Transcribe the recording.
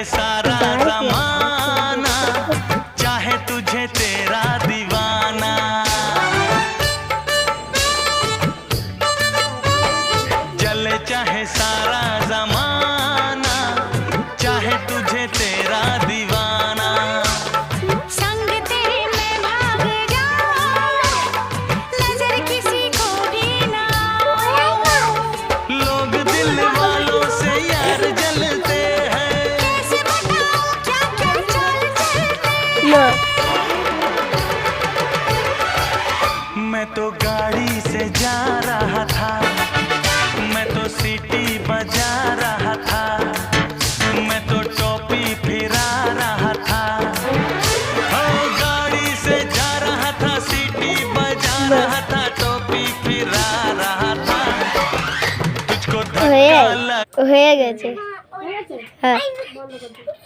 चाहे सारा जमाना, चाहे तुझे तेरा दीवाना। जले चाहे सारा जमाना, चाहे तुझे तेरा दीवाना। संग तेरे मैं भाग जाऊं, नजर किसी को भी ना आए। लोग दिल वालों से यार जलते हैं, कैसे बताऊं क्या क्या चाल चलते ना मैं तो गाड़ी से जा रहा था, मैं तो सीटी बजा रहा था, मैं तो टोपी फिरा रहा था। हो गाड़ी से जा रहा था, सीटी बजा रहा था, टोपी फिरा रहा था। तुझको धक्का लग হয়ে গেছে। হ্যাঁ।